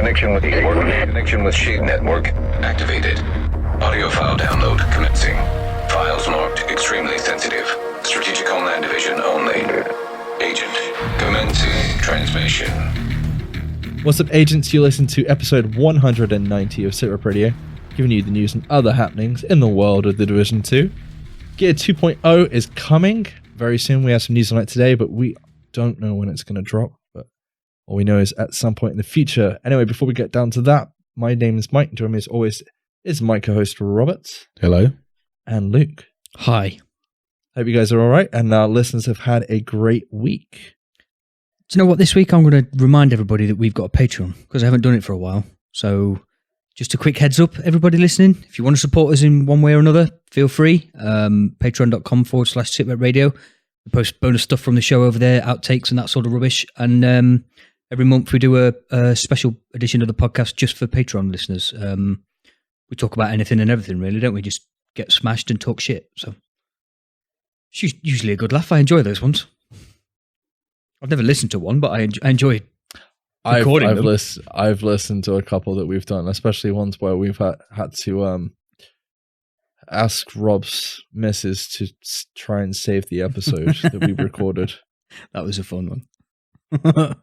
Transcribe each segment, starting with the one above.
Connection with Shade Network activated. Audio file download commencing. Files marked extremely sensitive. Strategic Homeland Division only. Agent, commencing transmission. What's up, agents? You listen to episode 190 of SITREP Radio, giving you the news and other happenings in the world of the Division 2. Gear 2.0 is coming very soon. We have some news on it today, but we don't know when it's going to drop. But all we know is at some point in the future. Anyway, before we get down to that, my name is Mike. Joining me as always is my co-host Robert. Hello. And Luke. Hi. Hope you guys are all right, and our listeners have had a great week. Do you know what? This week I'm going to remind everybody that we've got a Patreon, because I haven't done it for a while. So just a quick heads up, everybody listening. If you want to support us in one way or another, feel free. Patreon.com/SITREP Radio. We post bonus stuff from the show over there, outtakes and that sort of rubbish. And every month we do a special edition of the podcast just for Patreon listeners. We talk about anything and everything, really, don't we? Just get smashed and talk shit. So it's usually a good laugh. I enjoy those ones. I've never listened to one, but I enjoy recording them. I've listened to a couple that we've done, especially ones where we've had to ask Rob's missus to try and save the episode that we recorded. That was a fun one.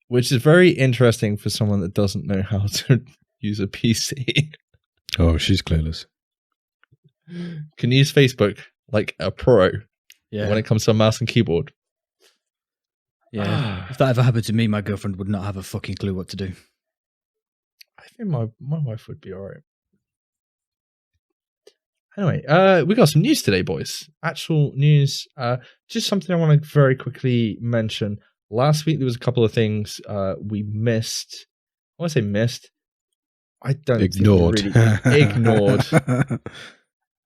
Which is very interesting for someone that doesn't know how to use a PC. Oh, she's clueless. Can use Facebook like a pro when it comes to a mouse and keyboard. Yeah. If that ever happened to me, my girlfriend would not have a fucking clue what to do. I think my wife would be all right. Anyway, we got some news today, boys. Actual news. Just something I want to very quickly mention. Last week, there was a couple of things we missed. I want to say missed. I don't ignored. Think really ignored.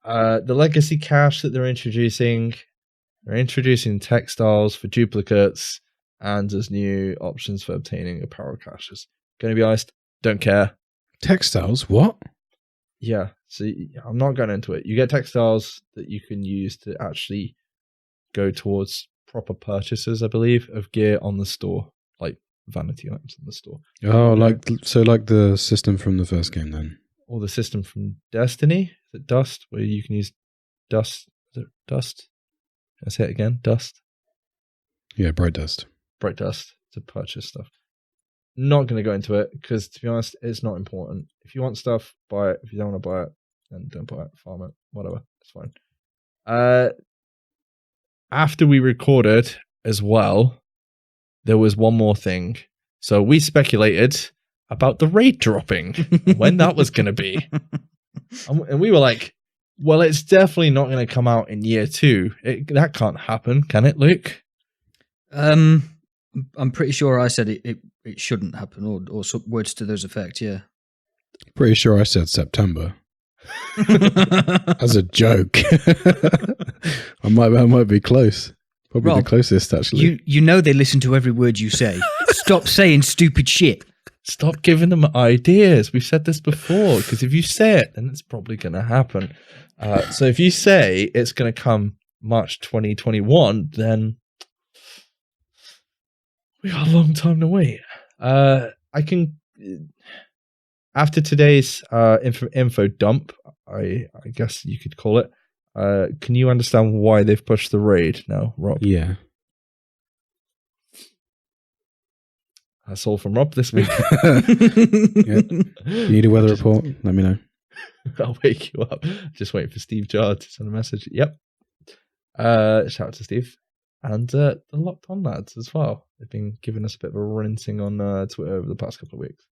The legacy cache that they're introducing. They're introducing textiles for duplicates, and there's new options for obtaining apparel caches. Going to be honest, don't care. Textiles? What? Yeah, so I'm not going into it. You get textiles that you can use to actually go towards proper purchases, I believe, of gear on the store, like vanity items in the store. Oh, like the system from the first game then? Or the system from Destiny? Is it Dust? Where you can use Dust? Is it Dust? Can I say it again? Dust? Yeah, Bright Dust. Bright Dust to purchase stuff. Not going to go into it because, to be honest, it's not important. If you want stuff, buy it. If you don't want to buy it, then don't buy it. Farm it. Whatever. It's fine. After we recorded as well, there was one more thing. So we speculated about the raid dropping, when that was going to be. And we were like, well, it's definitely not going to come out in year 2. That can't happen, can it, Luke? I'm pretty sure I said it shouldn't happen, or some words to those effect, yeah. Pretty sure I said September. As a joke. I might be close. Probably Rob, the closest, actually. You know they listen to every word you say. Stop saying stupid shit. Stop giving them ideas. We've said this before, because if you say it, then it's probably going to happen. So if you say it's going to come March 2021, then we got a long time to wait. I can, after today's info dump, I guess you could call it, can you understand why they've pushed the raid now, Rob? Yeah. That's all from Rob this week. Yeah. You need a weather report? Let me know. I'll wake you up. Just waiting for Steve Jar to send a message. Yep. Shout out to Steve. And the Locked On lads as well. They've been giving us a bit of a rinsing on Twitter over the past couple of weeks.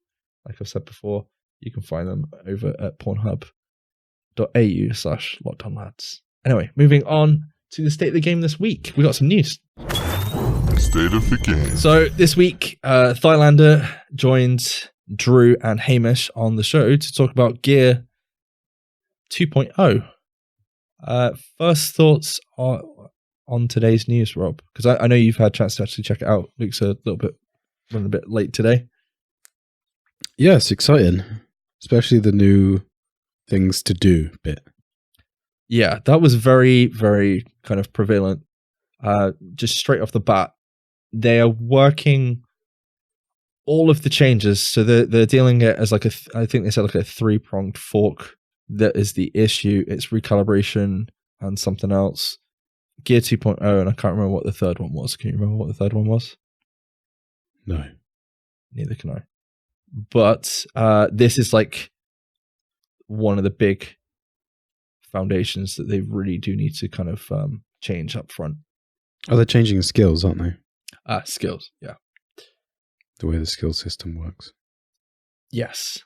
Like I've said before, you can find them over at pornhub.au/LockedOnLads. Anyway, moving on to the state of the game this week. We got some news. State of the game. So this week, Thylander joined Drew and Hamish on the show to talk about Gear 2.0. First thoughts on today's news, Rob? Because I know you've had a chance to actually check it out. Luke's running a bit late today. Yeah, it's exciting. Especially the new things to do bit. Yeah, that was very, very kind of prevalent. Just straight off the bat, they are working all of the changes. So they're dealing it as like I think they said like a 3-pronged fork. That is the issue. It's recalibration and something else. Gear 2.0, and I can't remember what the third one was. Can you remember what the third one was? No. Neither can I. But this is like one of the big foundations that they really do need to kind of change up front. Oh, they're changing skills, aren't they? Skills, yeah. The way the skill system works. Yes.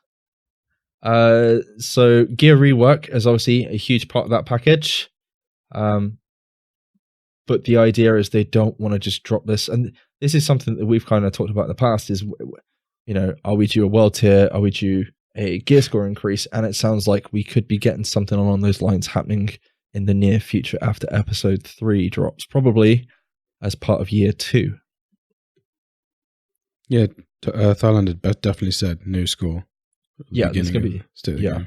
So gear rework is obviously a huge part of that package. But the idea is they don't want to just drop this. And this is something that we've kind of talked about in the past is, you know, are we due a world tier? Are we due a gear score increase? And it sounds like we could be getting something along those lines happening in the near future after episode 3 drops, probably as part of year 2. Yeah, Thylander definitely said new score. Yeah, it's going to be. Yeah.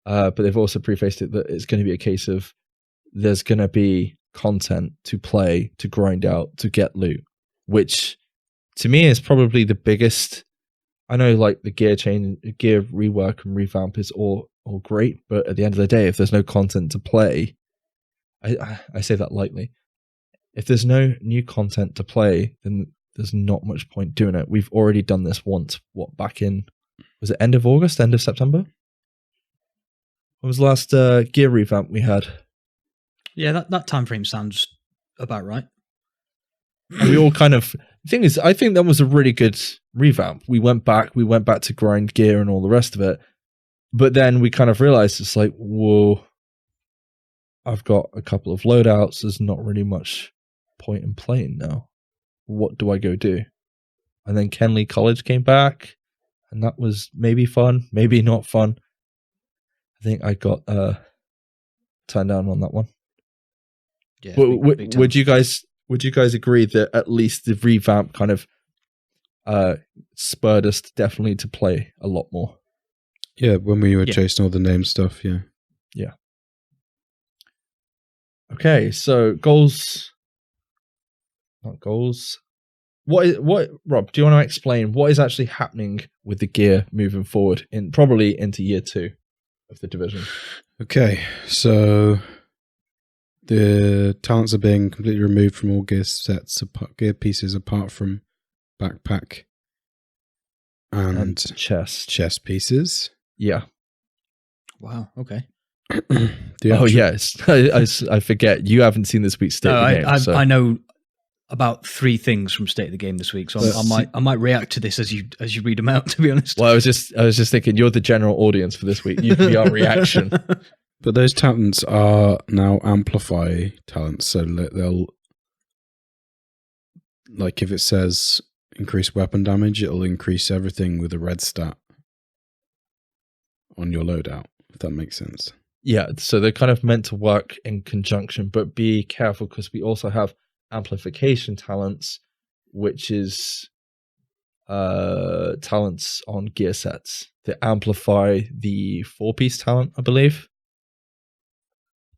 But they've also prefaced it that it's going to be a case of there's going to be content to play, to grind out, to get loot, which to me is probably the biggest. I know like the gear rework and revamp is all great, but at the end of the day, if there's no content to play, I say that lightly. If there's no new content to play, then there's not much point doing it. We've already done this once, back in, was it end of August, end of September? When was the last gear revamp we had? Yeah, that time frame sounds about right. And we all kind of, the thing is, I think that was a really good revamp. We went back to grind gear and all the rest of it. But then we kind of realized it's like, whoa, I've got a couple of loadouts. There's not really much point in playing now. What do I go do? And then Kenley College came back, and that was maybe fun, maybe not fun. I think I got turned down on that one. Yeah, would you guys agree that at least the revamp kind of spurred us definitely to play a lot more? Yeah, when we were chasing all the name stuff, yeah. Yeah. Okay, so goals. Not goals. What Rob, do you want to explain what is actually happening with the gear moving forward probably into year 2 of the division? Okay, so the talents are being completely removed from all gear sets, gear pieces apart from backpack and chest pieces. Yeah. Wow. Okay. Yes. I forget. You haven't seen this week's State of the Game. So. I know about 3 things from State of the Game this week, so I might react to this as you read them out. To be honest. Well, I was just thinking you're the general audience for this week. You can be our reaction. But those talents are now amplify talents, so they'll, like if it says increase weapon damage, it'll increase everything with a red stat on your loadout, if that makes sense. Yeah, so they're kind of meant to work in conjunction, but be careful because we also have amplification talents, which is talents on gear sets that amplify the 4-piece talent, I believe.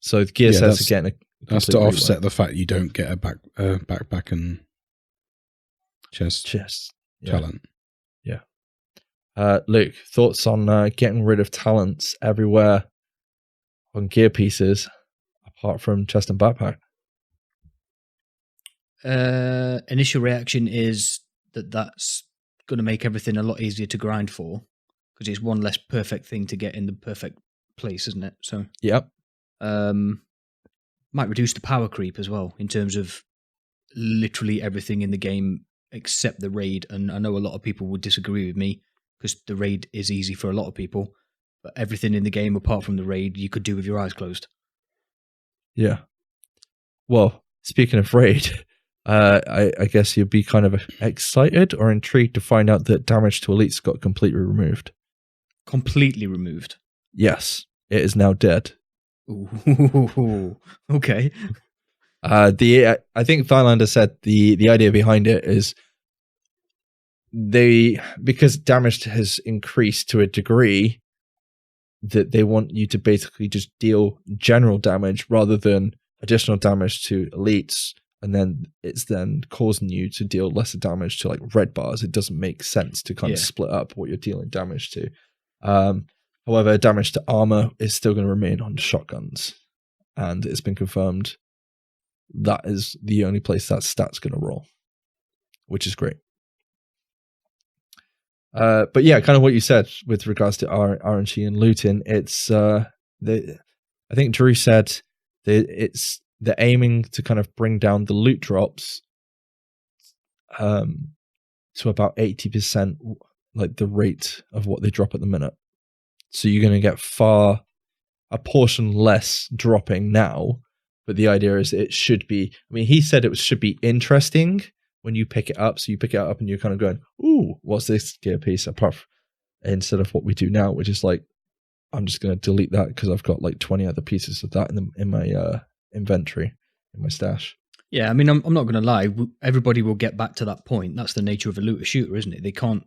So the gear sets are getting that's to offset the fact you don't get a backpack and chest talent. Yeah. Luke, thoughts on getting rid of talents everywhere on gear pieces apart from chest and backpack? Initial reaction is that's going to make everything a lot easier to grind for because it's one less perfect thing to get in the perfect place, isn't it? So yep. Might reduce the power creep as well in terms of literally everything in the game except the raid. And I know a lot of people would disagree with me because the raid is easy for a lot of people, but everything in the game apart from the raid you could do with your eyes closed. Yeah. Well, speaking of raid, I guess you'd be kind of excited or intrigued to find out that damage to elites got completely removed. Completely removed? Yes. It is now dead. Ooh, okay. I think Thylander said the idea behind it is because damage has increased to a degree that they want you to basically just deal general damage rather than additional damage to elites and then it's then causing you to deal lesser damage to like red bars. It doesn't make sense to kind of split up what you're dealing damage to. However, damage to armor is still going to remain on shotguns, and it's been confirmed that is the only place that stat's going to roll, which is great. But yeah, kind of what you said with regards to RNG and looting, it's I think Drew said that they're aiming to kind of bring down the loot drops to about 80%, like the rate of what they drop at the minute. So you're going to get a portion less dropping now, but the idea is it should be, I mean, he said it should be interesting when you pick it up. So you pick it up and you're kind of going, ooh, what's this gear piece? Instead of what we do now, which is like, I'm just going to delete that because I've got like 20 other pieces of that in my inventory, in my stash. Yeah, I mean, I'm not going to lie. Everybody will get back to that point. That's the nature of a looter shooter, isn't it? They can't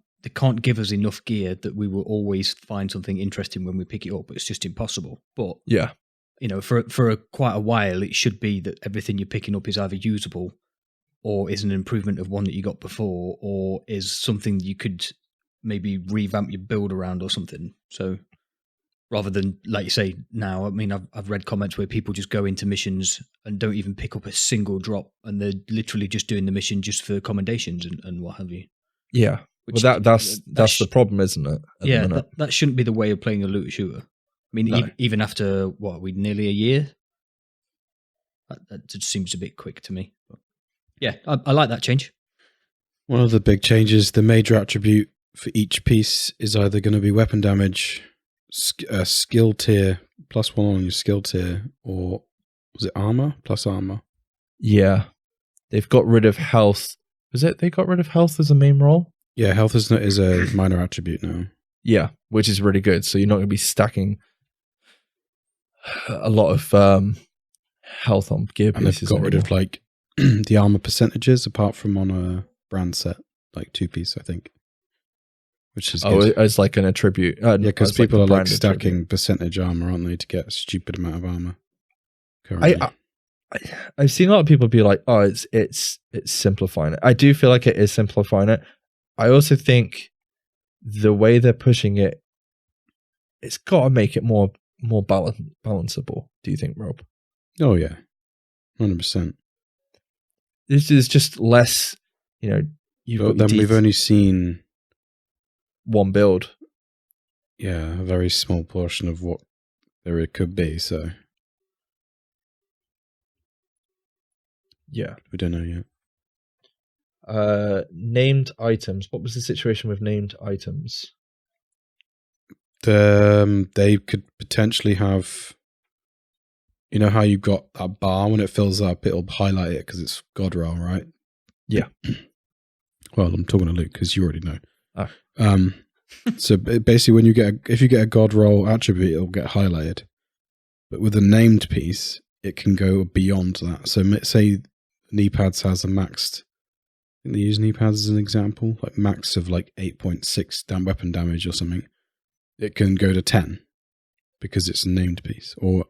give us enough gear that we will always find something interesting when we pick it up. It's just impossible. But yeah, you know, for quite a while, it should be that everything you're picking up is either usable, or is an improvement of one that you got before, or is something you could maybe revamp your build around or something. So rather than, like you say, now, I mean, I've read comments where people just go into missions and don't even pick up a single drop, and they're literally just doing the mission just for commendations and what have you. Yeah. Which, well, that's the problem, isn't it? Yeah, that shouldn't be the way of playing a looter shooter. I mean, No. even after, nearly a year? That just seems a bit quick to me. But yeah, I like that change. One of the big changes, the major attribute for each piece is either going to be weapon damage, skill tier, +1 on your skill tier, or was it armor? Plus armor. Yeah. They've got rid of health. Was it they got rid of health as a main role? Yeah, health is a minor attribute now. Yeah, which is really good. So you're not going to be stacking a lot of health on gear And pieces. they've got rid of like the armor percentages, apart from on a brand set, like 2-piece, I think. Which is good. As like an attribute. Yeah, because people like are like stacking attribute. percentage armor, aren't they, to get a stupid amount of armor. Currently. I've seen a lot of people be like, "Oh, it's simplifying it." I do feel like it is simplifying it. I also think the way they're pushing it, it's got to make it more balanceable. Do you think, Rob? Oh yeah, 100%. This is just less. You know, But then we've only seen one build. Yeah, a very small portion of what there could be. So yeah, we don't know yet. Named items. What was the situation with named items? They could potentially have, you know how you've got that bar, when it fills up, it'll highlight it because it's God roll, right? Yeah. Well, I'm talking to Luke because you already know. Oh. So basically, when if you get a God roll attribute, it'll get highlighted. But with a named piece, it can go beyond that. So say knee pads has a maxed. I think they use knee pads as an example, like max of like 8.6 weapon damage or something. It can go to 10 because it's a named piece. Or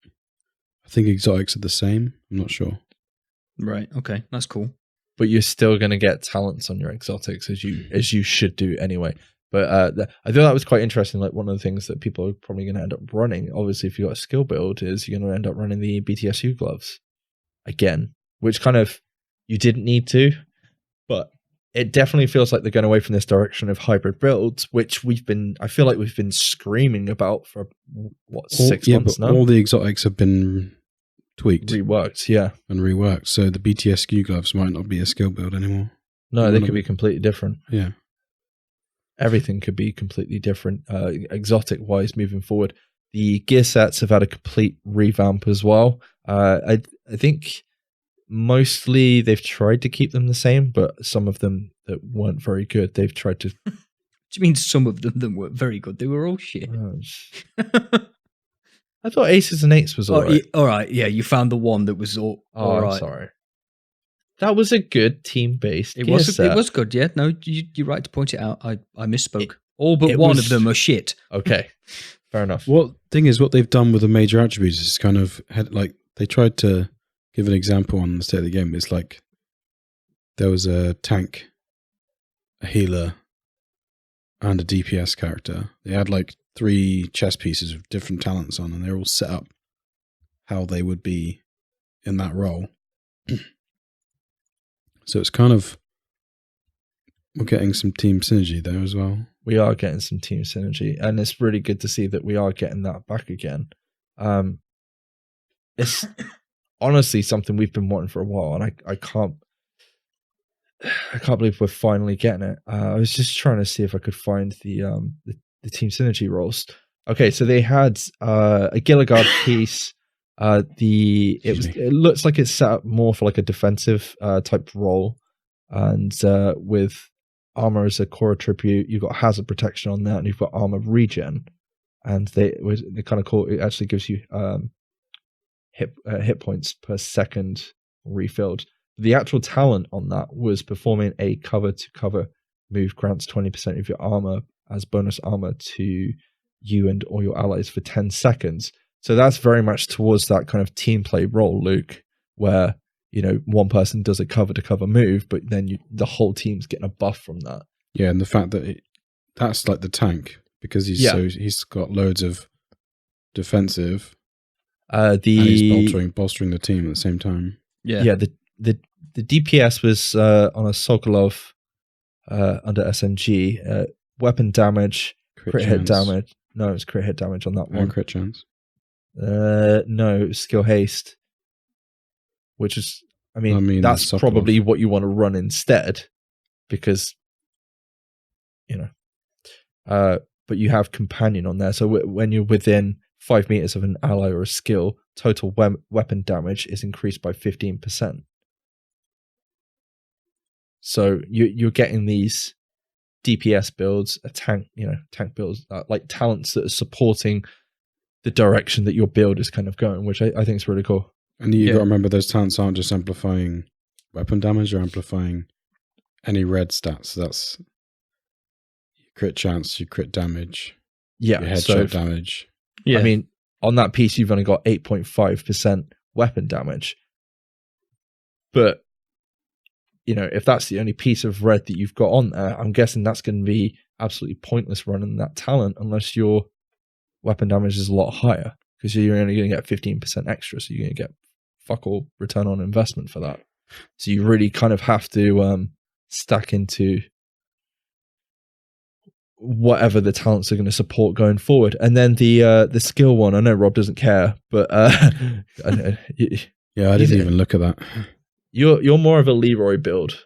I think exotics are the same. I'm not sure. Right. Okay. That's cool. But you're still going to get talents on your exotics as you should do anyway. But I thought that was quite interesting. Like one of the things that people are probably going to end up running, obviously, if you got a skill build, is you're going to end up running the BTSU gloves again, which kind of you didn't need to, but it definitely feels like they're going away from this direction of hybrid builds, which I feel like we've been screaming about for 6 months now. All the exotics have been tweaked, reworked, yeah, and reworked. So the BTSQ gloves might not be a skill build anymore. No, they could be completely different. Yeah. Everything could be completely different, exotic-wise, moving forward. The gear sets have had a complete revamp as well. I think mostly they've tried to keep them the same, but some of them that weren't very good, they've tried to... Do you mean some of them weren't very good? They were all shit. I thought Aces and Eights was all right. All right, yeah, you found the one that was all right. I'm sorry. That was a good team-based It gear was. set. It was good. Yeah. No, you're right to point it out. I misspoke. All but one of them are shit. Okay, fair enough. What thing is, what they've done with the major attributes is kind of like they tried to give an example on the state of the game. It's like there was a tank, a healer, and a DPS character. They had like 3 chess pieces with different talents on, and they're all set up how they would be in that role. So it's kind of, we're getting some team synergy there as well. We are getting some team synergy, and it's really good to see that we are getting that back again. It's honestly something we've been wanting for a while, and I can't believe we're finally getting it. I was just trying to see if I could find the team synergy roles. Okay, so they had a Gilligard piece. It looks like it's set up more for like a defensive type role, and with armor as a core attribute, you've got hazard protection on that, and you've got armor regen, and they kind of cool. It actually gives you hit points per second refilled. The actual talent on that was performing a cover to cover move grants 20% of your armor as bonus armor to you and all your allies for 10 seconds. So that's very much towards that kind of team play role, Luke, where, you know, one person does a cover to cover move, but then the whole team's getting a buff from that. Yeah, and the fact that that's like the tank, because he's got loads of defensive. And he's bolstering the team at the same time. Yeah. The DPS was on a Sokolov under SMG. Weapon damage, crit hit damage. No, it was crit hit damage on that one. And crit chance. No, skill haste, which is, I mean that's probably what you want to run instead, because, you know, but you have companion on there. So when you're within 5 meters of an ally or a skill, total weapon damage is increased by 15%. So you're getting these DPS builds, tank builds, like talents that are supporting the direction that your build is kind of going, which I think is really cool. And you've got to remember those talents aren't just amplifying weapon damage, or amplifying any red stats. So that's your crit chance, your crit damage, your headshot damage. Yeah. I mean, on that piece, you've only got 8.5% weapon damage. But, you know, if that's the only piece of red that you've got on there, I'm guessing that's going to be absolutely pointless running that talent unless your weapon damage is a lot higher, because you're only going to get 15% extra, so you're going to get fuck all return on investment for that. So you really kind of have to stack into whatever the talents are going to support going forward. And then the skill one, I know Rob doesn't care, but I didn't even look at that. You're more of a Leroy build.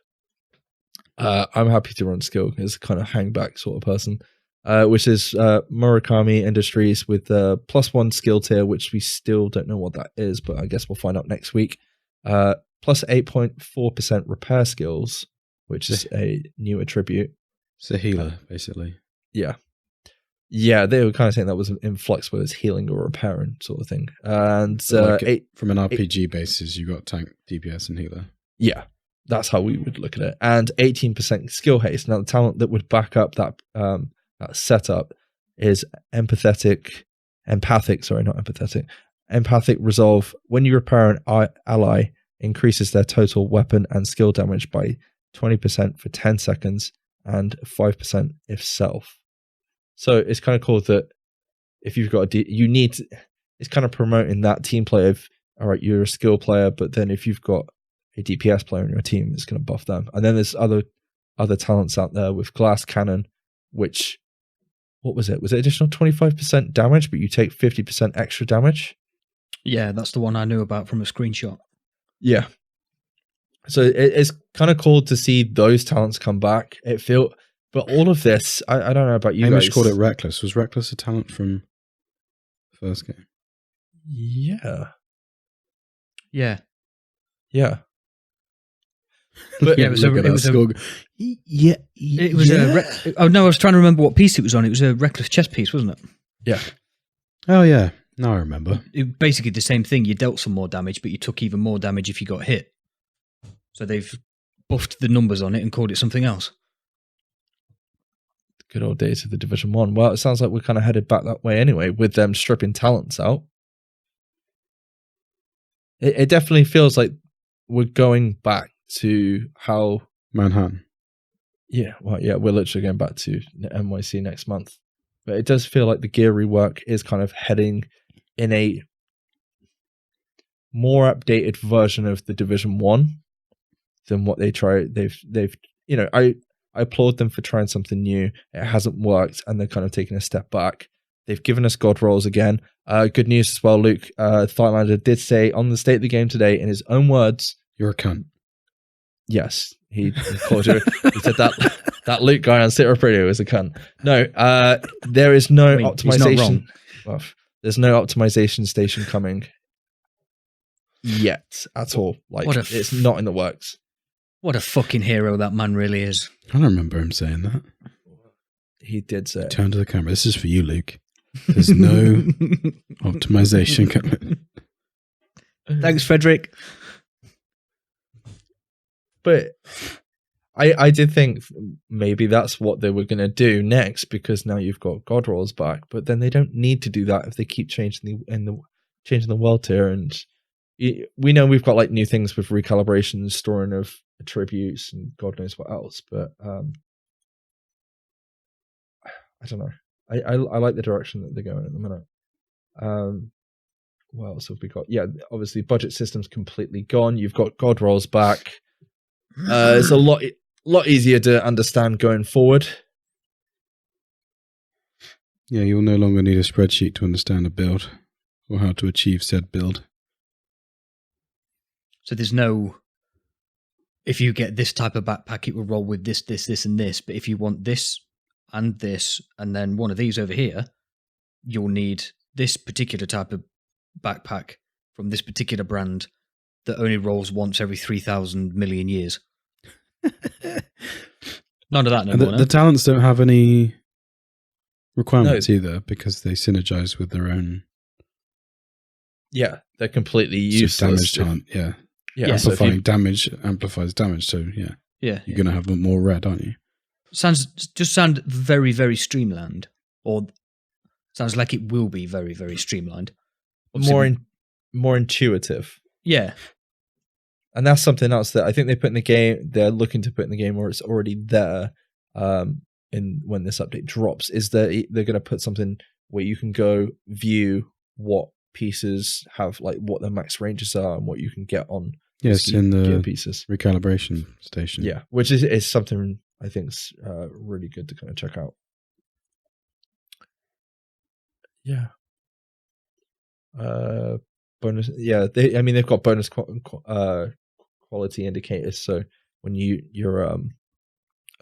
I'm happy to run skill as a kind of hang back sort of person. Which is Murakami Industries with +1 skill tier, which we still don't know what that is, but I guess we'll find out next week. Plus 8.4% repair skills, which is a new attribute. It's a healer, basically. Yeah. Yeah, they were kind of saying that was in flux, whether it's healing or repairing sort of thing. And from an RPG basis, you got tank, DPS, and healer. Yeah, that's how we would look at it. And 18% skill haste. Now, the talent that would back up that setup is empathic resolve. When you repair an ally, increases their total weapon and skill damage by 20% for 10 seconds and 5% if self. So it's kind of cool that if you've got it's kind of promoting that team play of, all right, you're a skill player, but then if you've got a DPS player in your team, it's going to buff them. And then there's other talents out there with glass cannon, which, what was it? Was it additional 25% damage, but you take 50% extra damage? Yeah, that's the one I knew about from a screenshot. Yeah. So it's kind of cool to see those talents come back. But all of this, I don't know about you Hamish guys. called it Reckless. Was Reckless a talent from the first game? Yeah. Yeah. Yeah. But yeah, it was oh no, I was trying to remember what piece it was on. It was a Reckless chess piece, wasn't it? Yeah. Oh yeah, now I remember. It, basically the same thing. You dealt some more damage, but you took even more damage if you got hit. So they've buffed the numbers on it and called it something else. Good old days of the Division 1. Well, it sounds like we're kind of headed back that way anyway, with them stripping talents out. It definitely feels like we're going back to how Manhattan. Yeah, well, yeah, we're literally going back to NYC next month. But it does feel like the gear rework is kind of heading in a more updated version of the Division 1 than what they try. They've I applaud them for trying something new. It hasn't worked, and they're kind of taking a step back. They've given us God rolls again. Good news as well, Luke. Thylander did say on the State of the Game today, in his own words, "You're a cunt." Yes, he called you. He said that Luke guy on SITREP Radio is a cunt. No, there is no optimization. Well, there's no optimization station coming yet at all. Like it's not in the works. What a fucking hero that man really is. I don't remember him saying that. He did say. Turn to the camera. This is for you, Luke. There's no optimization coming. Thanks, Frederick. But I did think maybe that's what they were going to do next, because now you've got God rolls back. But then they don't need to do that if they keep changing the world tier. And we know we've got like new things with recalibration, storing of attributes, and God knows what else. But I don't know. I like the direction that they're going at the minute. What else have we got? Yeah, obviously budget system's completely gone. You've got God rolls back. It's a lot easier to understand going forward. Yeah, you'll no longer need a spreadsheet to understand a build or how to achieve said build. So there's no, if you get this type of backpack, it will roll with this, and this. But if you want this, and then one of these over here, you'll need this particular type of backpack from this particular brand that only rolls once every 3,000 million years. None of that no more. The talents don't have any requirements either, because they synergize with their own. Yeah, they're completely useless. Damage talent, yeah. Amplifying damage amplifies damage, so you're going to have more red, aren't you? Sound very, very streamlined, or sounds like it will be very, very streamlined. More intuitive. Yeah. And that's something else that I think they put in the game. They're looking to put in the game, or it's already there. When this update drops, is that they're going to put something where you can go view what pieces have, like what their max ranges are, and what you can get on. Yes, in the gear pieces recalibration station. Yeah, which is something I think is really good to kind of check out. Yeah. Bonus. Yeah, they've got bonus quality indicators. So when you're I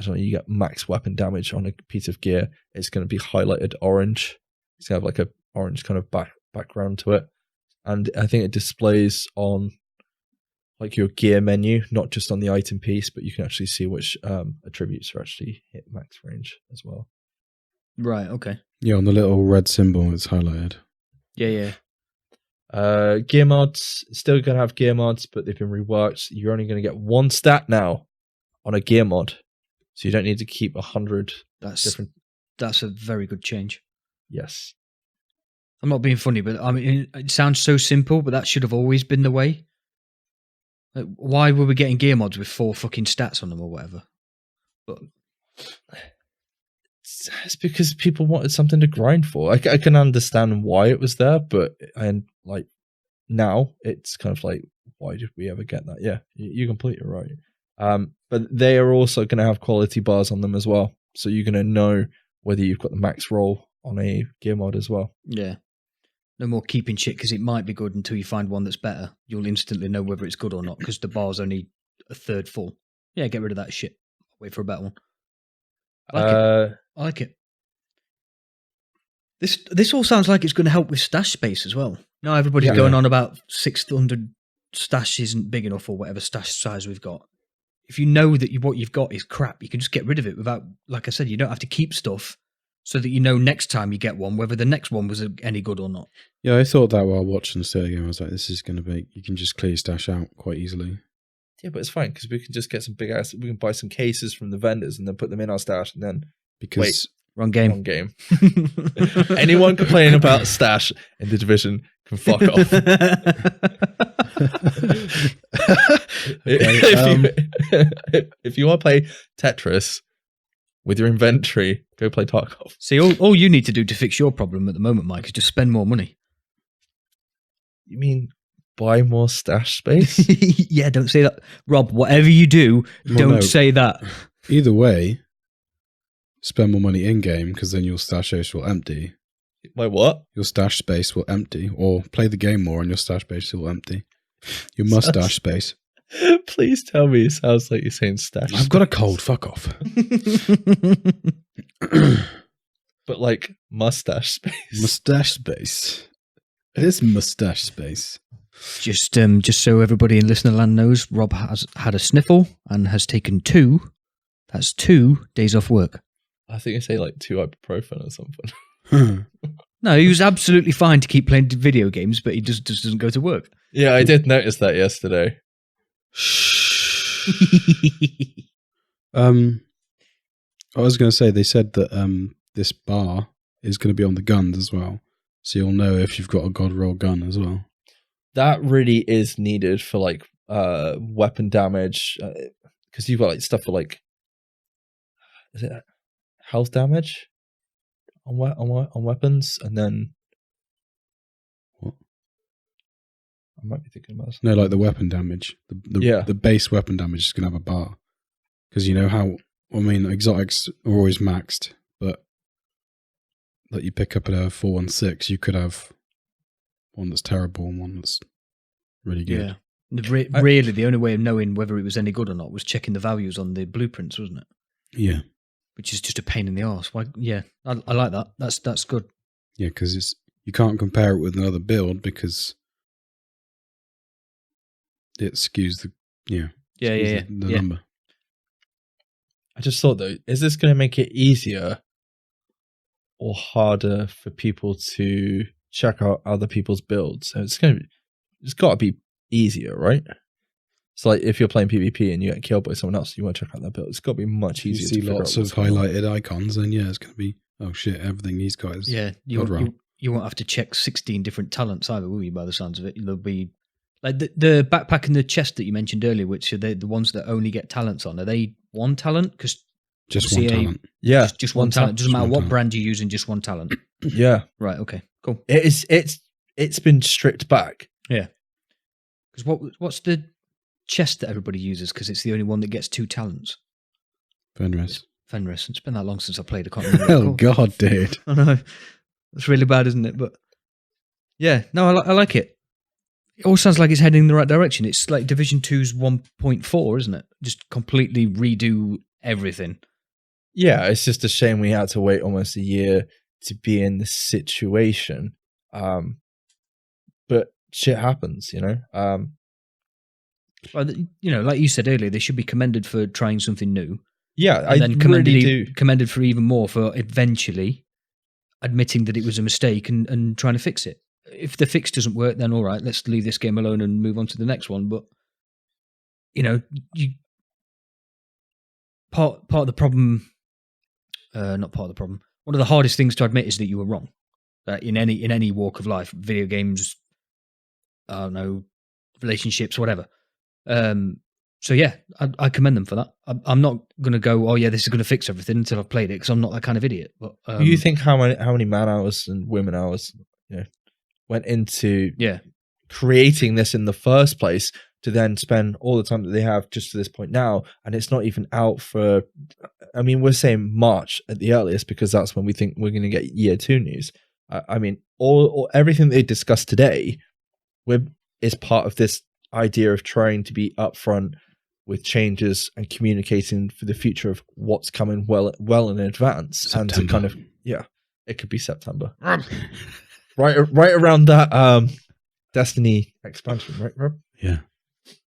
don't know, you get max weapon damage on a piece of gear, it's going to be highlighted orange. It's going to have like a orange kind of background to it, and I think it displays on like your gear menu, not just on the item piece, but you can actually see which attributes are actually hit max range as well. Right. Okay. Yeah, on the little red symbol, it's highlighted. Yeah. Gear mods, still going to have gear mods, but they've been reworked. You're only going to get one stat now on a gear mod, so you don't need to keep 100 different. That's a very good change. Yes. I'm not being funny, but I mean, it sounds so simple, but that should have always been the way. Like, why were we getting gear mods with 4 fucking stats on them or whatever? But it's because people wanted something to grind for. I can understand why it was there, but now it's kind of like, why did we ever get that? Yeah, you're completely right. But they are also going to have quality bars on them as well, so you're going to know whether you've got the max roll on a gear mod as well. Yeah. No more keeping shit because it might be good until you find one that's better. You'll instantly know whether it's good or not because the bar's only a third full. Yeah, get rid of that shit. Wait for a better one. I like it. This all sounds like it's going to help with stash space as well. Now everybody's going on about 600 stash isn't big enough or whatever stash size we've got. If you know that what you've got is crap, you can just get rid of it without, like I said, you don't have to keep stuff so that you know next time you get one whether the next one was any good or not. Yeah, I thought that while watching the State of the Game. I was like, this is going to be, you can just clear your stash out quite easily. Yeah, but it's fine because we can just get some big ass. We can buy some cases from the vendors and then put them in our stash and then because Wrong game. Wrong game. Anyone complaining about stash in the Division can fuck off. If you want to play Tetris with your inventory, go play Tarkov. See, all you need to do to fix your problem at the moment, Mike, is just spend more money. You mean buy more stash space? Yeah, don't say that. Rob, whatever you do, don't say that. Either way, spend more money in-game because then your stash space will empty. My what? Your stash space will empty. Or play the game more and your stash space will empty. Your mustache space. Please tell me it sounds like you're saying stash. I've got a cold, fuck off. But like mustache space. Mustache space. It is mustache space. Just so everybody in listener land knows, Rob has had a sniffle and has taken 2 days off work. I think I say like 2 ibuprofen or something. No, he was absolutely fine to keep playing video games, but he just doesn't go to work. Yeah, I did notice that yesterday. I was going to say, they said that this bar is going to be on the guns as well. So you'll know if you've got a god roll gun as well. That really is needed for like weapon damage, because you've got like stuff for like, is it health damage on weapons, and then what? I might be thinking about No, like the weapon damage. The base weapon damage is going to have a bar, because you know how, I mean, exotics are always maxed, but like you pick up at a 416, you could have one that's terrible and one that's really good. Yeah. Really, the only way of knowing whether it was any good or not was checking the values on the blueprints, wasn't it? Yeah. Which is just a pain in the arse. Why? Yeah, I like that. That's good. Yeah, because you can't compare it with another build because it skews the number. I just thought though, is this going to make it easier or harder for people to check out other people's builds? So it's got to be easier, right? So like if you're playing PvP and you get killed by someone else, you want to check out that build. It's got to be much easier. You see lots of highlighted icons, and yeah, it's going to be, oh shit, everything he's got is you won't have to check 16 different talents either, will you? By the sounds of it, there'll be like the backpack and the chest that you mentioned earlier, which are the ones that only get talents on. Are they one talent? Because just one talent. Yeah, just one talent. Doesn't matter what brand you're using, just one talent. Yeah. Right. Okay. Cool. It's been stripped back. Yeah. Because what's the chest that everybody uses? Because it's the only one that gets 2 talents. Fenris. It's been that long since I played. I can't remember. Oh God, dude. I know. It's really bad, isn't it? But yeah, no, I like it. It all sounds like it's heading in the right direction. It's like Division 2's 1.4, isn't it? Just completely redo everything. Yeah, it's just a shame we had to wait almost a year to be in this situation. But shit happens, you know? Well, like you said earlier, they should be commended for trying something new. Yeah, and then really commended for even more for eventually admitting that it was a mistake and trying to fix it. If the fix doesn't work, then all right, let's leave this game alone and move on to the next one. But part of the problem, not part of the problem. One of the hardest things to admit is that you were wrong. In any walk of life, video games, I don't know, relationships, whatever. So yeah, I commend them for that. I'm not going to go, oh yeah, this is going to fix everything until I've played it, because I'm not that kind of idiot. But do you think how many man hours and women hours went into creating this in the first place, to then spend all the time that they have just to this point now, and it's not even out for, I mean, we're saying March at the earliest because that's when we think we're going to get year 2 news. I mean, everything they discussed today is part of this idea of trying to be upfront with changes and communicating for the future of what's coming well in advance. September. And to kind of, it could be September. right around that Destiny expansion, right, Rob? Yeah.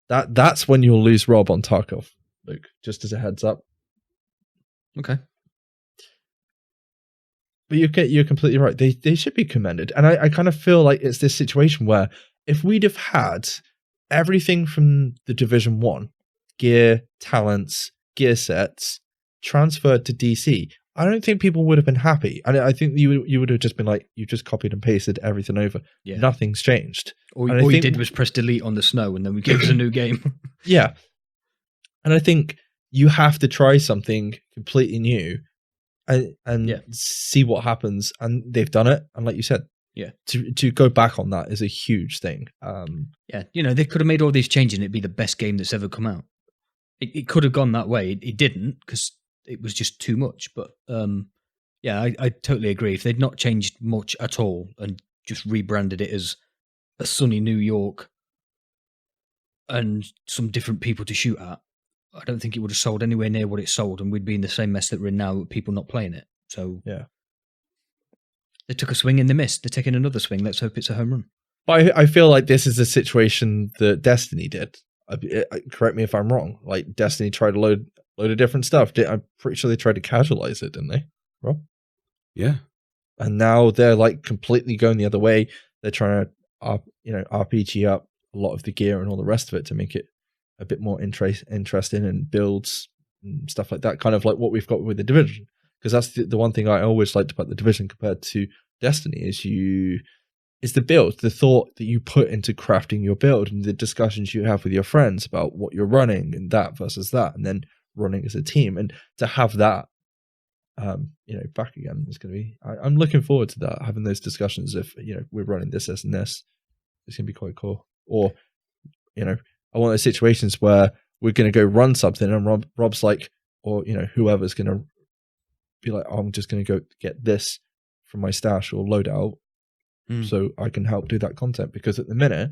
That's when you'll lose Rob on Tarkov, Luke, just as a heads up. Okay. But you're completely right. They should be commended. And I kind of feel like it's this situation where if we'd have had everything from the Division 1, gear, talents, gear sets, transferred to DC, I don't think people would have been happy. I think you would have just been like, you just copied and pasted everything over. Yeah. Nothing's changed. All you did was press delete on the snow, and then we gave us a new game. Yeah. And I think you have to try something completely new and see what happens. And they've done it. And like you said, to go back on that is a huge thing. They could have made all these changes and it'd be the best game that's ever come out. It could have gone that way. It didn't, because it was just too much. But I totally agree. If they'd not changed much at all and just rebranded it as a sunny New York and some different people to shoot at, I don't think it would have sold anywhere near what it sold, and we'd be in the same mess that we're in now with people not playing it. So they took a swing and they missed. They're taking another swing. Let's hope it's a home run. But I feel like this is a situation that Destiny did. Correct me if I'm wrong. Like Destiny tried a load of different stuff. I'm pretty sure they tried to casualize it, didn't they, Rob? Yeah. And now they're like completely going the other way. They're trying to, RPG up a lot of the gear and all the rest of it to make it a bit more interesting and builds and stuff like that. Kind of like what we've got with the Division. Because that's the one thing I always liked about the Division compared to Destiny is the build, the thought that you put into crafting your build and the discussions you have with your friends about what you're running and that versus that, and then running as a team. And to have that, back again is going to be, I'm looking forward to that, having those discussions. If, we're running this and this, it's going to be quite cool. Or, I want those situations where we're going to go run something and Rob's like, or, whoever's going to be like, I'm just going to go get this from my stash or loadout so I can help do that content. Because at the minute,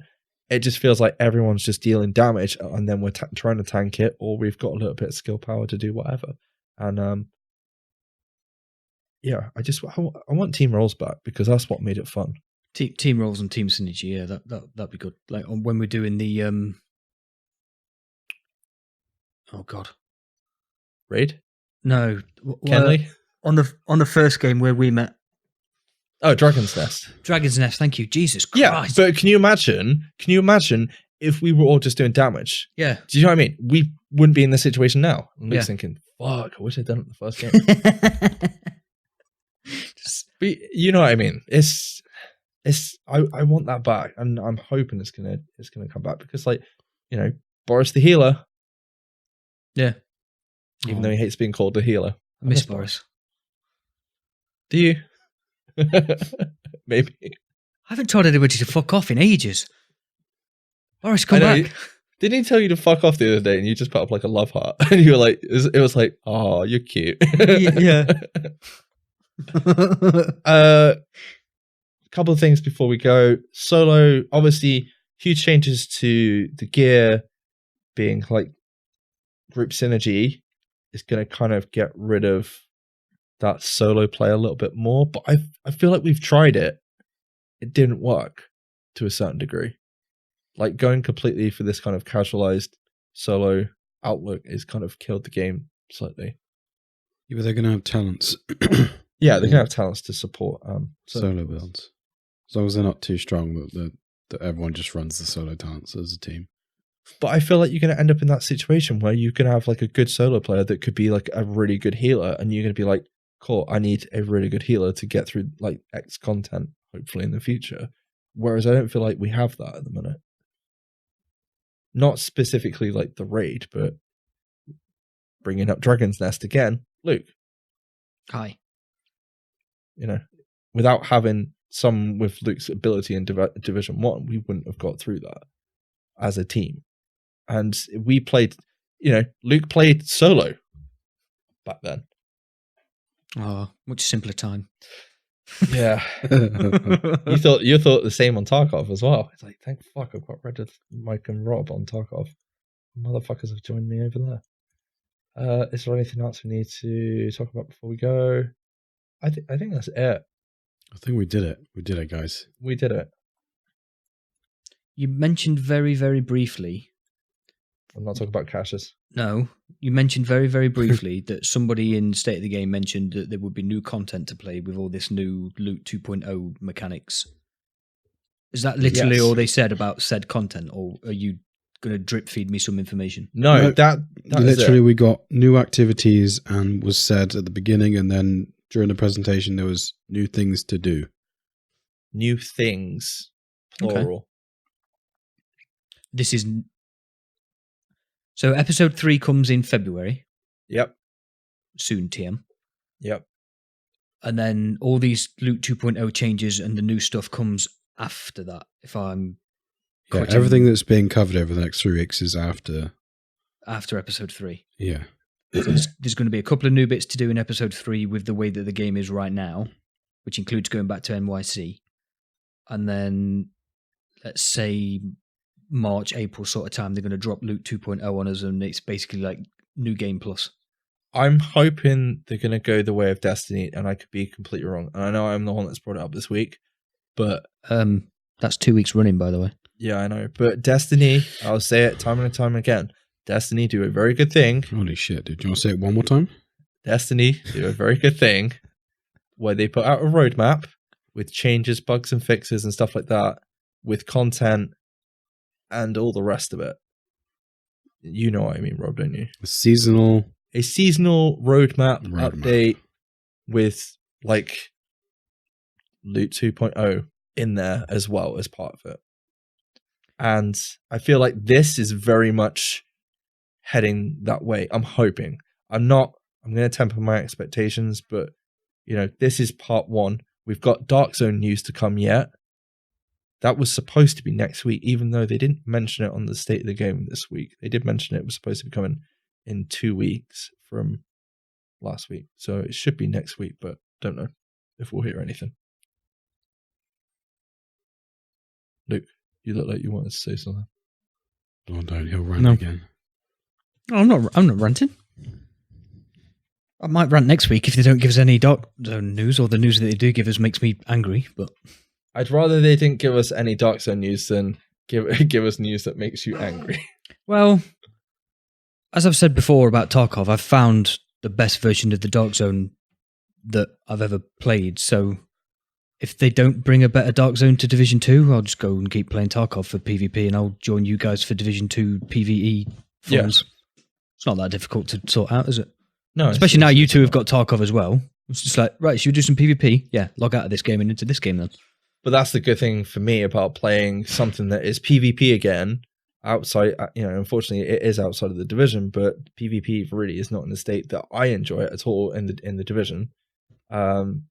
it just feels like everyone's just dealing damage and then we're trying to tank it, or we've got a little bit of skill power to do whatever. And I want team roles back, because that's what made it fun. Team roles and team synergy, yeah, that'd be good. Like when we're doing the Raid? No, Kenley? On the first game where we met. Oh, Dragon's Nest. Dragon's Nest, thank you. Jesus Christ. Yeah, but can you imagine if we were all just doing damage? Yeah. Do you know what I mean? We wouldn't be in this situation now. I'm just thinking, fuck, I wish I'd done it in the first game. But you know what I mean? I want that back, and I'm hoping it's gonna come back, because Boris the healer. Yeah. Even though he hates being called the healer. I miss Boris. Do you? Maybe. I haven't told anybody to fuck off in ages. Boris, come back. Didn't he tell you to fuck off the other day and you just put up like a love heart? And you were like, it was like, oh, you're cute. Yeah. A couple of things before we go. Solo, obviously, huge changes to the gear, being like group synergy is going to kind of get rid of that solo play a little bit more. But I feel like we've tried it. It didn't work to a certain degree. Like going completely for this kind of casualized solo outlook is kind of killed the game slightly. Yeah, but they're going to have talents. Yeah, they're going to have talents to support solo builds. As long as they're not too strong that everyone just runs the solo talents as a team. But I feel like you're going to end up in that situation where you can have like a good solo player that could be like a really good healer, and you're going to be like, cool, I need a really good healer to get through like X content, hopefully in the future. Whereas I don't feel like we have that at the minute. Not specifically like the raid, but bringing up Dragon's Nest again, Luke. Hi. Without having some with Luke's ability in Division 1, we wouldn't have got through that as a team. And we played, Luke played solo back then. Oh, much simpler time. Yeah. you thought the same on Tarkov as well. It's like, thank fuck I've got rid of Mike and Rob on Tarkov. Motherfuckers have joined me over there. Is there anything else we need to talk about before we go? I think that's it. I think we did it. We did it, guys. We did it. You mentioned very, very briefly. I'm not talking about caches. No, you mentioned very, very briefly that somebody in State of the Game mentioned that there would be new content to play with all this new Loot 2.0 mechanics. Is that literally all they said about said content, or are you going to drip feed me some information. No, No, that is literally, it. we got new activities and was said at the beginning, and then during the presentation, there was new things to do. New things, Okay. plural. This is so episode 3 comes in February, Yep. soon TM. Yep. And then all these Loot 2.0 changes and the new stuff comes after that. If I'm Yeah, quoting everything that's being covered over the next 3 weeks is after. after episode 3. Yeah. So there's going to be a couple of new bits to do in episode 3 with the way that the game is right now, which includes going back to NYC. And then, let's say, March, April sort of time, they're going to drop Loot 2.0 on us, and it's basically like New Game Plus. I'm hoping they're going to go the way of Destiny, and I could be completely wrong. And I know I'm the one that's brought it up this week, but That's 2 weeks running, by the way. yeah, I know. But Destiny, I'll say it time and time again. Destiny do a very good thing. Holy shit, dude. Do you want to say it one more time? Destiny do a very good thing where they put out a roadmap with changes, bugs, and fixes and stuff like that, with content and all the rest of it. You know what I mean, Rob, don't you? Seasonal. A seasonal roadmap Roadmap. update with like Loot 2.0 in there as well as part of it. And I feel like this is very much heading that way. I'm hoping. I'm going to temper my expectations, but you know, this is part 1. We've got Dark Zone news to come yet. That was supposed to be next week, even though they didn't mention it on the State of the Game this week. They did mention it was supposed to be coming in 2 weeks from last week. So it should be next week, but don't know if we'll hear anything. Luke, you look like you wanted to say something. Oh, don't. He'll run No. again. Oh, I'm not ranting. I might rant next week if they don't give us any Dark Zone news, or the news that they do give us makes me angry. But I'd rather they didn't give us any Dark Zone news than give us news that makes you angry. well, as I've said before about Tarkov, I've found the best version of the Dark Zone that I've ever played. So if they don't bring a better Dark Zone to Division 2, I'll just go and keep playing Tarkov for PvP, and I'll join you guys for Division 2 PvE funds. It's not that difficult to sort out, is it? No, Especially now you two have got Tarkov as well. It's just like, right, should we do some PvP? Yeah, log out of this game and into this game then. But that's the good thing for me about playing something that is PvP again, outside, you know, unfortunately it is outside of the Division, but PvP really is not in the state that I enjoy it at all in the Division. And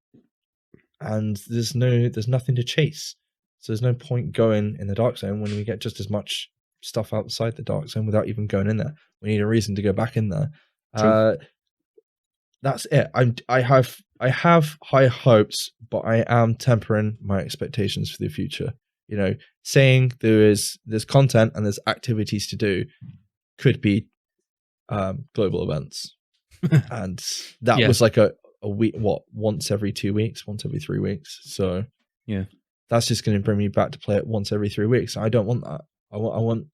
there's nothing to chase. So there's no point going in the Dark Zone when we get just as much stuff outside the Dark Zone without even going in there. We need a reason to go back in there. That's it. I have high hopes, but I am tempering my expectations for the future. You know, saying there's content and there's activities to do could be global events, and that Yeah. was like a week, once every 2 weeks, once every 3 weeks. So Yeah. that's just going to bring me back to play it once every 3 weeks. I don't want that. I want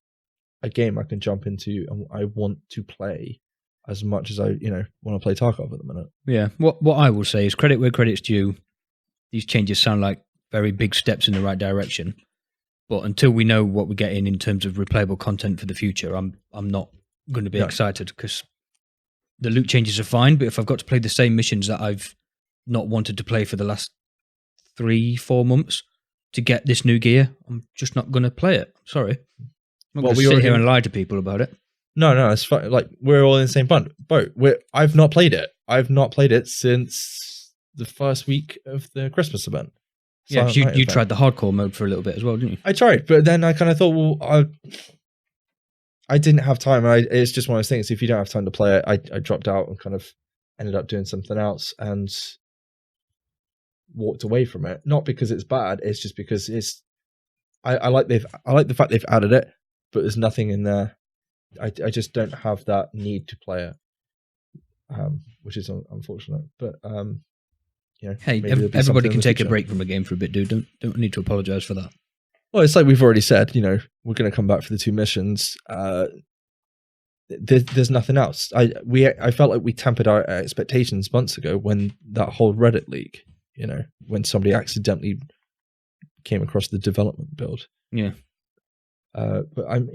a game I can jump into, and I want to play as much as I, want to play Tarkov at the minute. Yeah. What I will say is credit where credit's due. These changes sound like very big steps in the right direction. But until we know what we're getting in terms of replayable content for the future, I'm not going to be excited, because the loot changes are fine, but if I've got to play the same missions that I've not wanted to play for the last 3-4 months to get this new gear, I'm just not going to play it. Sorry. I'm not going to sit here and lie to people about it. No, it's fine. Like, we're all in the same boat. I've not played it. I've not played it since the first week of the Christmas event. Yeah, you tried the hardcore mode for a little bit as well, didn't you? I tried, but then I kind of thought, well, I didn't have time. It's just one of those things. If you don't have time to play it, I dropped out and kind of ended up doing something else and walked away from it. Not because it's bad. It's just because I like the fact they've added it, but there's nothing in there. I just don't have that need to play it, which is unfortunate. But hey, everybody can take a break from a game for a bit, dude. Don't need to apologize for that. Well, it's like we've already said. We're going to come back for the 2 missions. There's nothing else. I felt like we tempered our expectations months ago when that whole Reddit leak. When somebody accidentally came across the development build. Yeah. But I'm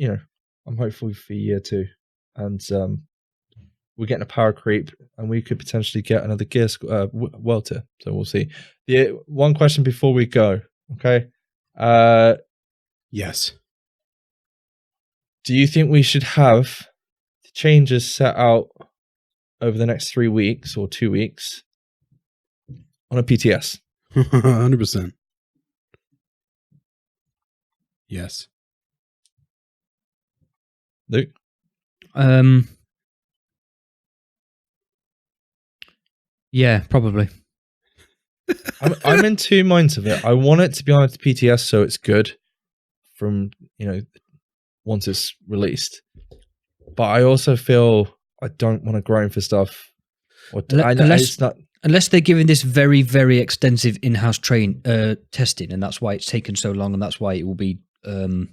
I'm hopeful for year 2, and we're getting a power creep, and we could potentially get another gear world tier. So we'll see. The one question before we go, okay? Yes. Do you think we should have the changes set out over the next 3 weeks or 2 weeks on a PTS? 100%. Yes. Luke? Yeah, probably. I'm in 2 minds of it. I want it to be on a PTS so it's good from, once it's released. But I also feel I don't want to grind for stuff. Unless they're giving this very, very extensive in-house testing, and that's why it's taken so long, and that's why it will be... I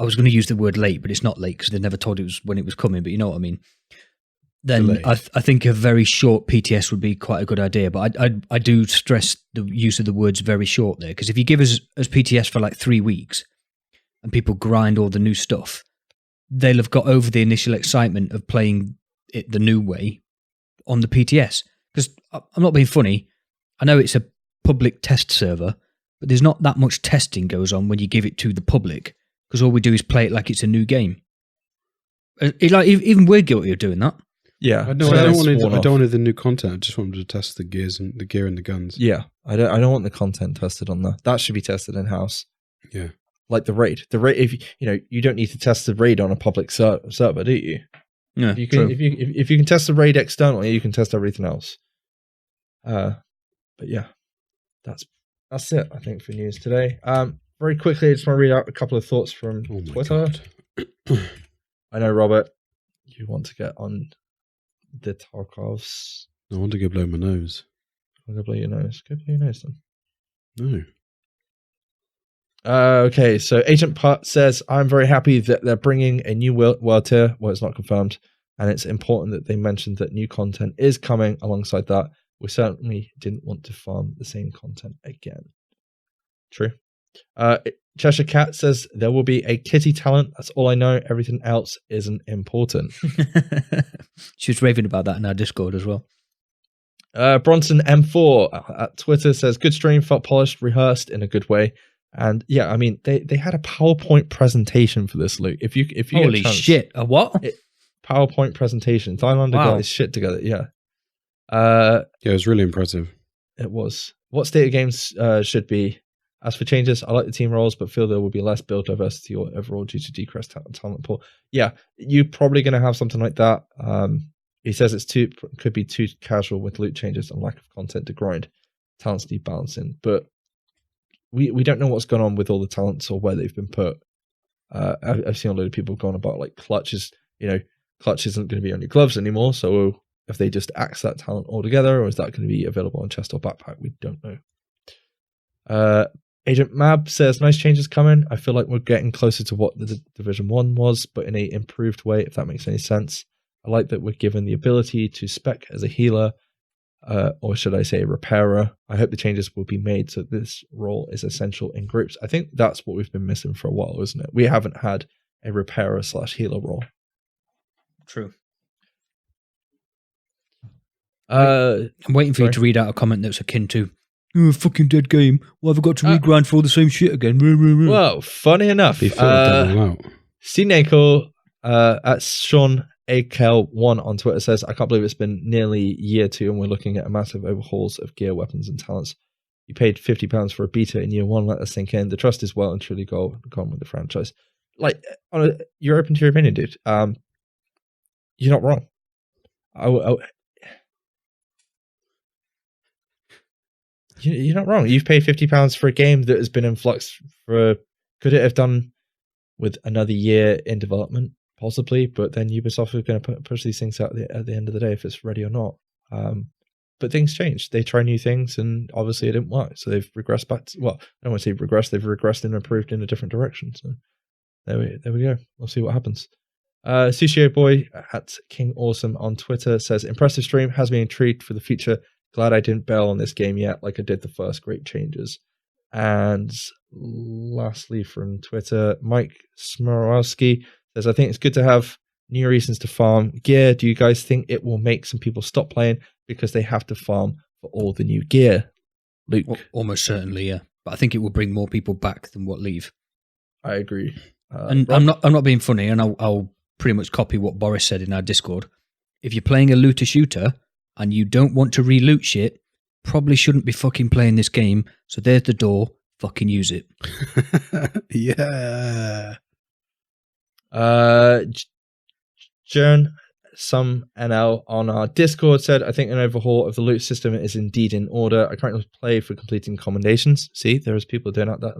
was going to use the word late, but it's not late because they never told it was when it was coming, but you know what I mean. Then I think a very short PTS would be quite a good idea, but I do stress the use of the words very short there, because if you give us as PTS for like 3 weeks and people grind all the new stuff, they'll have got over the initial excitement of playing it the new way on the PTS. Because I'm not being funny, I know it's a public test server, but there's not that much testing goes on when you give it to the public, because all we do is play it like it's a new game. Even we're guilty of doing that. Yeah, I don't want the new content. I just wanted to test the gear and the guns. Yeah, I don't want the content tested on that. That should be tested in house. Yeah, like the raid. The raid, if you don't need to test the raid on a public server, do you? Yeah, if you can test the raid externally, you can test everything else. But yeah, that's it. I think for news today. Very quickly, I just want to read out a couple of thoughts from Twitter. I know, Robert, you want to get on the Tarkovs. I want to go blow my nose. I'll go blow your nose. Go blow your nose then. No. Okay, so Agent Putt says, I'm very happy that they're bringing a new world tier. Well, it's not confirmed. And it's important that they mentioned that new content is coming alongside that. We certainly didn't want to farm the same content again. True. Cheshire Cat says, there will be a kitty talent. That's all I know. Everything else isn't important. She was raving about that in our Discord as well. Bronson M4 at Twitter says, good stream, felt polished, rehearsed in a good way. And yeah, I mean, they had a PowerPoint presentation for this, Luke. If you holy shit, a what? PowerPoint presentation. Thylander got his shit together. Yeah. Yeah, it was really impressive. It was. What state of games should be? As for changes, I like the team roles, but feel there will be less build diversity or overall due to decreased talent pool. Yeah, you're probably going to have something like that. He says could be too casual with loot changes and lack of content to grind. Talents need balancing, but we don't know what's going on with all the talents or where they've been put. I've seen a lot of people going about like clutches. Clutch isn't going to be on your gloves anymore. So if they just axe that talent altogether, or is that going to be available on chest or backpack? We don't know. Agent Mab says, nice changes coming. I feel like we're getting closer to what the Division 1 was, but in a improved way, if that makes any sense. I like that we're given the ability to spec as a healer, or should I say a repairer. I hope the changes will be made so this role is essential in groups. I think that's what we've been missing for a while, isn't it? We haven't had a repairer/healer role. True. I'm waiting for you to read out a comment that's akin to, "Oh, fucking dead game. Why have I got to regrind for all the same shit again?" Well, funny enough, Sineko at Sean AKL1 on Twitter says, I can't believe it's been nearly year 2 and we're looking at a massive overhauls of gear, weapons, and talents. You paid £50 for a beta in year 1. Let us sink in. The trust is well and truly gone with the franchise. Like, you're open to your opinion, dude. You're not wrong. You're not wrong. You've paid £50 for a game that has been in flux for... Could it have done with another year in development? Possibly, but then Ubisoft are going to push these things out at the end of the day if it's ready or not. But things change. They try new things, and obviously it didn't work. So they've regressed back to... Well, I don't want to say regressed. They've regressed and improved in a different direction. So there we go. We'll see what happens. Sushio Boy at King Awesome on Twitter says, impressive stream, has me intrigued for the future. Glad I didn't bail on this game yet like I did the first great changes. And lastly from Twitter, Mike Smorowski says, I think it's good to have new reasons to farm gear. Do you guys think it will make some people stop playing because they have to farm for all the new gear? Luke? Almost certainly, yeah. But I think it will bring more people back than what leave. I agree. And Rob? I'm not being funny, and I'll pretty much copy what Boris said in our Discord. If you're playing a looter shooter and you don't want to re-loot shit, probably shouldn't be fucking playing this game. So there's the door. Fucking use it. Yeah. Joan, some NL on our Discord said, I think an overhaul of the loot system is indeed in order. I currently play for completing commendations. See, there's people doing that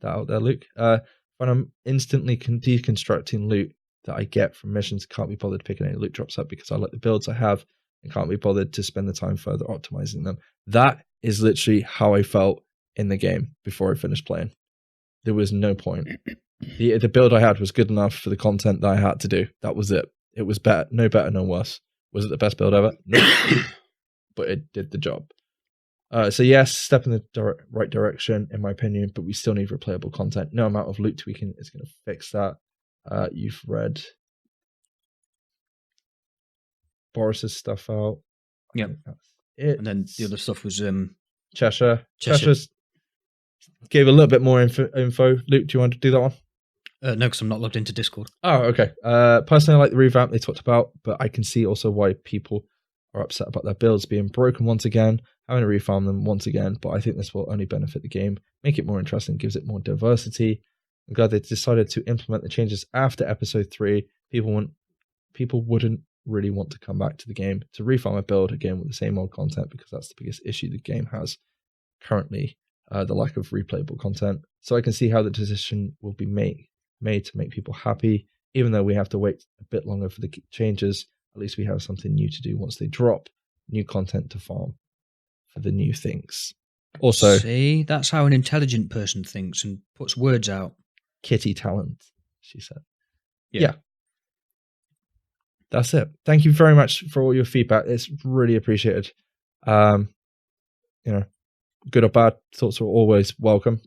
out there, Luke. When I'm instantly deconstructing loot that I get from missions, can't be bothered picking any loot drops up because I like the builds I have and can't be bothered to spend the time further optimizing them. That is literally how I felt in the game before I finished playing. There was no point. The build I had was good enough for the content that I had to do. That was it. It was better, no worse. Was it the best build ever? No. But it did the job. So yes, step in the right direction, in my opinion, but we still need replayable content. No amount of loot tweaking is going to fix that. You've read Boris's stuff out. Yeah. And then the other stuff was Cheshire. Cheshire's gave a little bit more info. Luke, do you want to do that one? No, because I'm not logged into Discord. Oh, okay. Personally, I like the revamp they talked about, but I can see also why people are upset about their builds being broken once again, having to refarm them once again, but I think this will only benefit the game, make it more interesting, gives it more diversity. I'm glad they decided to implement the changes after episode 3. People wouldn't really want to come back to the game to refarm a build again with the same old content, because that's the biggest issue the game has currently, the lack of replayable content. So I can see how the decision will be made to make people happy, even though we have to wait a bit longer for the changes. At least we have something new to do once they drop new content to farm for the new things. Also, see, that's how an intelligent person thinks and puts words out. Kitty talent, she said. Yeah. That's it. Thank you very much for all your feedback. It's really appreciated. Good or bad thoughts are always welcome.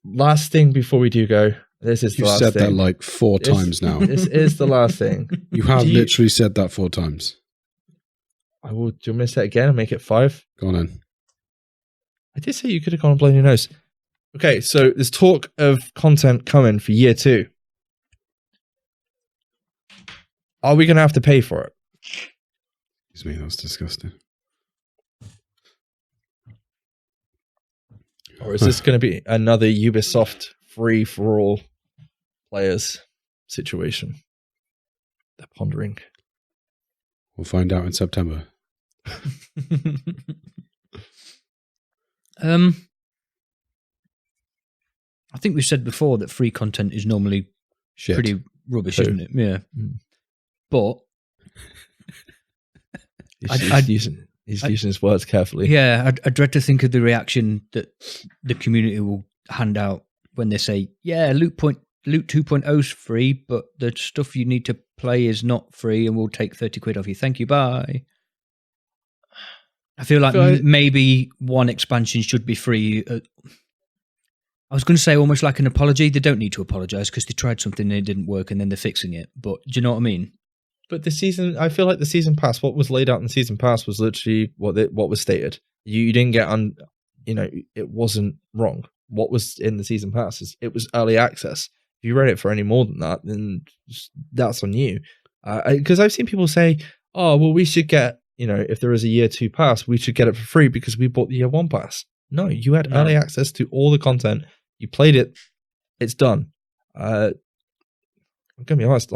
Last thing before we do go, this is the last thing. You've said that like 4 times now. This is the last thing. You have literally said that 4 times. I will. Do you want me to say it again and make it 5? Go on then. I did say you could have gone and blown your nose. Okay, so there's talk of content coming for year 2. Are we going to have to pay for it? Excuse me, that's disgusting. Or is this going to be another Ubisoft free for all players situation? They're pondering. We'll find out in September. I think we've said before that free content is normally pretty rubbish, isn't it? Yeah. But he's using his words carefully. Yeah, I dread to think of the reaction that the community will hand out when they say, yeah, Loot 2.0 is free, but the stuff you need to play is not free and we'll take 30 quid off you. Thank you, bye. I feel like maybe one expansion should be free. I was going to say almost like an apology. They don't need to apologise because they tried something and it didn't work and then they're fixing it. But do you know what I mean? But I feel like the season pass, what was laid out in the season pass was literally what was stated. You didn't get it wasn't wrong. What was in the season pass it was early access. If you read it for any more than that, then that's on you. Because I've seen people say, oh, well, we should get, if there is a year 2 pass, we should get it for free because we bought the year 1 pass. No, you had early access to all the content. You played it. It's done. I'm going to be honest,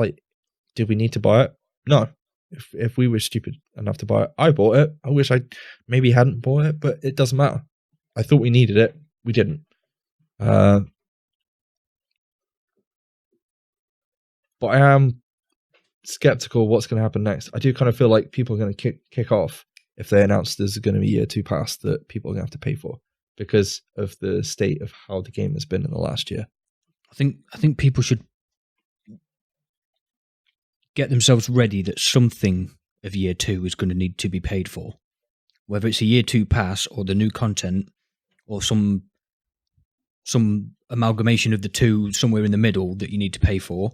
did we need to buy it? No. If we were stupid enough to buy it, I bought it. I wish I maybe hadn't bought it, but it doesn't matter. I thought we needed it. We didn't. But I am skeptical what's going to happen next. I do kind of feel like people are going to kick off if they announce there's going to be year 2 pass that people are going to have to pay for because of the state of how the game has been in the last year. I think people should get themselves ready that something of year 2 is going to need to be paid for. Whether it's a year 2 pass or the new content or some some amalgamation of the two somewhere in the middle that you need to pay for.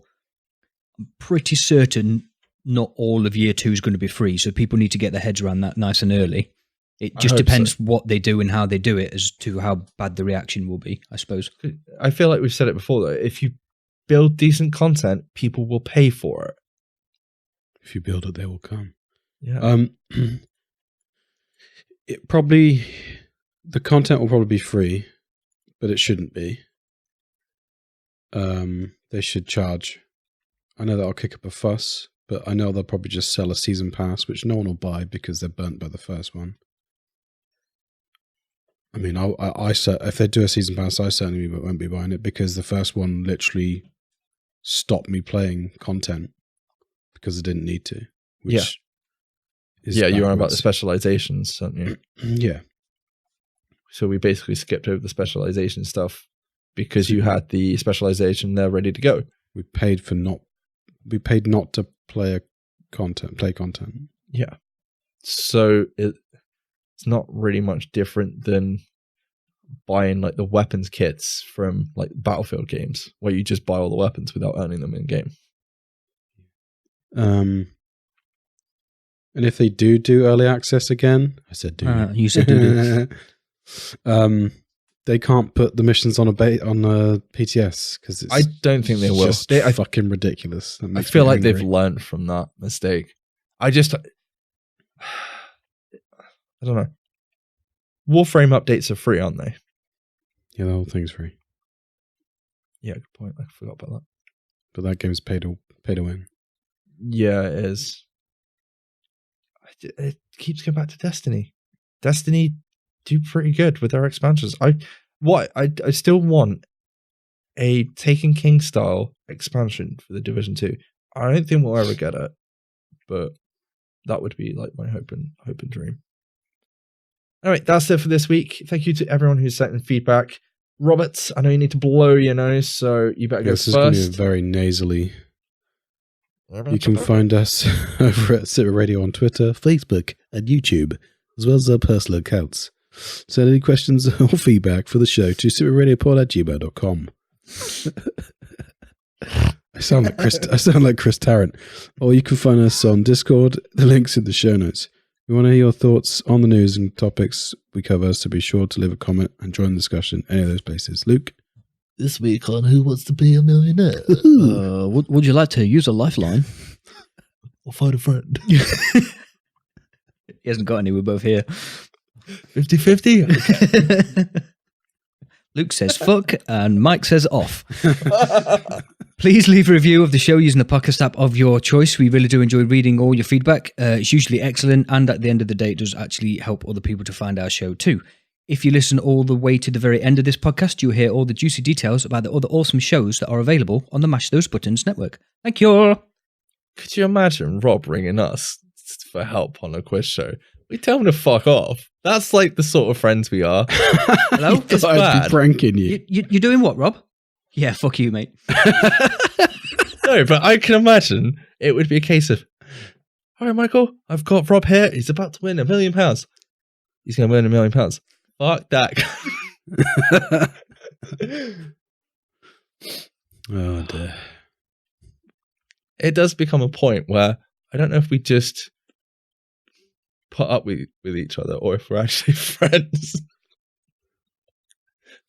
I'm pretty certain not all of year 2 is going to be free, so people need to get their heads around that nice and early. It just depends what they do and how they do it as to how bad the reaction will be, I suppose. I feel like we've said it before, though. If you build decent content, people will pay for it. If you build it, they will come. Yeah. The content will probably be free, but it shouldn't be. They should charge. I know that'll kick up a fuss, but I know they'll probably just sell a season pass, which no one will buy because they're burnt by the first one. I mean, if they do a season pass, I certainly won't be buying it because the first one literally stopped me playing content because I didn't need to. Which you're on about the specializations, aren't you? Yeah. So we basically skipped over the specialization stuff because you had the specialization there ready to go. We paid not to play content. Yeah. So it's not really much different than buying like the weapons kits from like Battlefield games where you just buy all the weapons without earning them in game. And if they do early access again, I said do. You said do. They can't put the missions on a PTS because I don't think they will. Just fucking ridiculous. I feel like they've learned from that mistake. I don't know. Warframe updates are free, aren't they? Yeah, the whole thing's free. Yeah, good point. I forgot about that. But that game's pay to win. Yeah, it is. It keeps going back to Destiny. Destiny do pretty good with their expansions. I still want a Taken King style expansion for the Division 2. I don't think we'll ever get it, but that would be like my hope and dream. All right, that's it for this week. Thank you to everyone who sent in feedback. Roberts, I know you need to blow your nose, so you better go first. This is going to be very nasally. You can find us over at SITREP Radio on Twitter, Facebook, and YouTube, as well as our personal accounts. Send any questions or feedback for the show to sitrepRadiopod@gmail.com. I sound like Chris Tarrant. Or you can find us on Discord. The link's in the show notes. We want to hear your thoughts on the news and topics we cover, so be sure to leave a comment and join the discussion any of those places. Luke? This week on Who Wants to Be a Millionaire? Would you like to use a lifeline? Or find a friend? He hasn't got any, we're both here. 50-50? Luke says fuck and Mike says off. Please leave a review of the show using the podcast app of your choice. We really do enjoy reading all your feedback. It's usually excellent, and at the end of the day, it does actually help other people to find our show too. If you listen all the way to the very end of this podcast, you'll hear all the juicy details about the other awesome shows that are available on the Mash Those Buttons network. Thank you. Could you imagine Rob ringing us for help on a quiz show? We tell him to fuck off. That's like the sort of friends we are. Hello? It's bad. I'd be pranking you. You're doing what, Rob? Yeah, fuck you, mate. No, but I can imagine it would be a case of, all right, Michael, I've got Rob here. He's about to win £1 million. He's going to win £1 million. Fuck that. Oh, dear. It does become a point where I don't know if we just put up with each other or if we're actually friends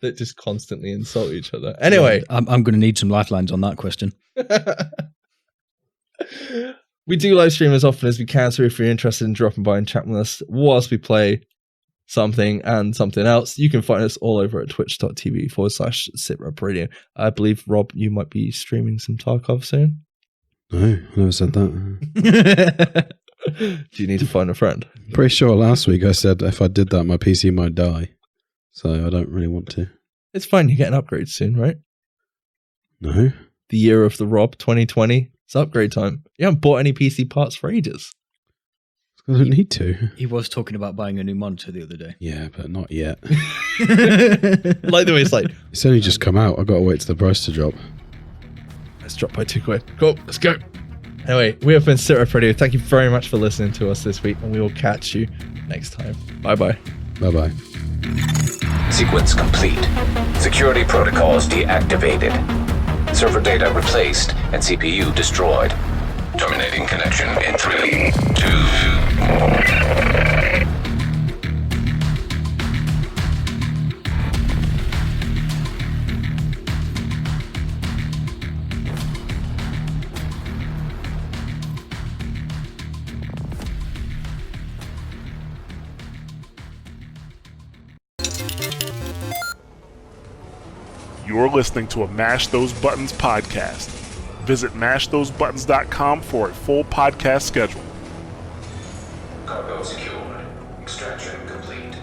that just constantly insult each other. Anyway. I'm going to need some lifelines on that question. We do live stream as often as we can, so if you're interested in dropping by and chatting with us whilst we play something and something else, you can find us all over at twitch.tv/SITREP Radio. I believe, Rob, you might be streaming some Tarkov soon. No, I never said that. Do you need to find a friend? Pretty sure last week I said if I did that, my PC might die. So I don't really want to. It's fine. You get an upgrade soon, right? No. The year of the Rob 2020. It's upgrade time. You haven't bought any PC parts for ages. I don't need to. He was talking about buying a new monitor the other day. Yeah, but not yet. Like the way it's like, it's only just come out. I've got to wait for the price to drop. Let's drop by £2. Cool, let's go. Anyway, we have been SITREP Radio. Thank you very much for listening to us this week, and we will catch you next time. Bye-bye. Bye-bye. Sequence complete. Security protocols deactivated. Server data replaced and CPU destroyed. Terminating connection in 3, 2... You're listening to a Mash Those Buttons podcast. Visit mashthosebuttons.com for a full podcast schedule. Cargo secured. Extraction complete.